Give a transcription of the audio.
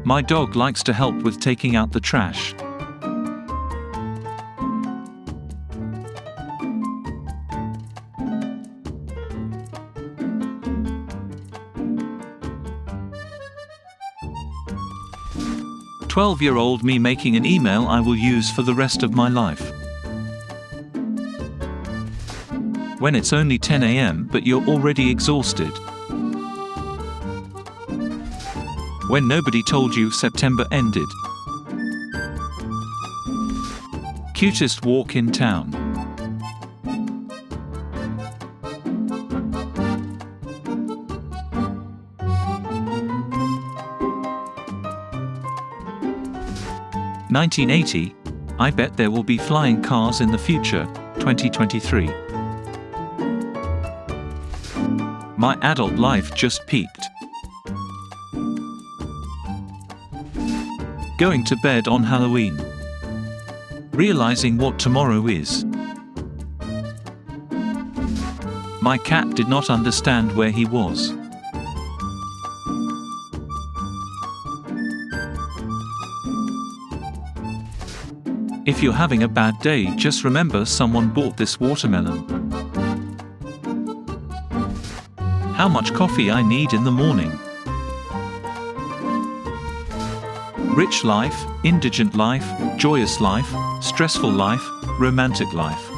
My dog likes to help with taking out the trash. "12-year-old me making an email I will use for the rest of my life." When it's only 10 a.m. but you're already exhausted. When nobody told you September ended. Cutest walk in town. "1980, I bet there will be flying cars in the future, 2023. My adult life just peaked." Going to bed on Halloween. Realizing what tomorrow is. My cat did not understand where he was. If you're having a bad day, just remember someone bought this watermelon. How much coffee I need in the morning. Rich life, indigent life, joyous life, stressful life, romantic life.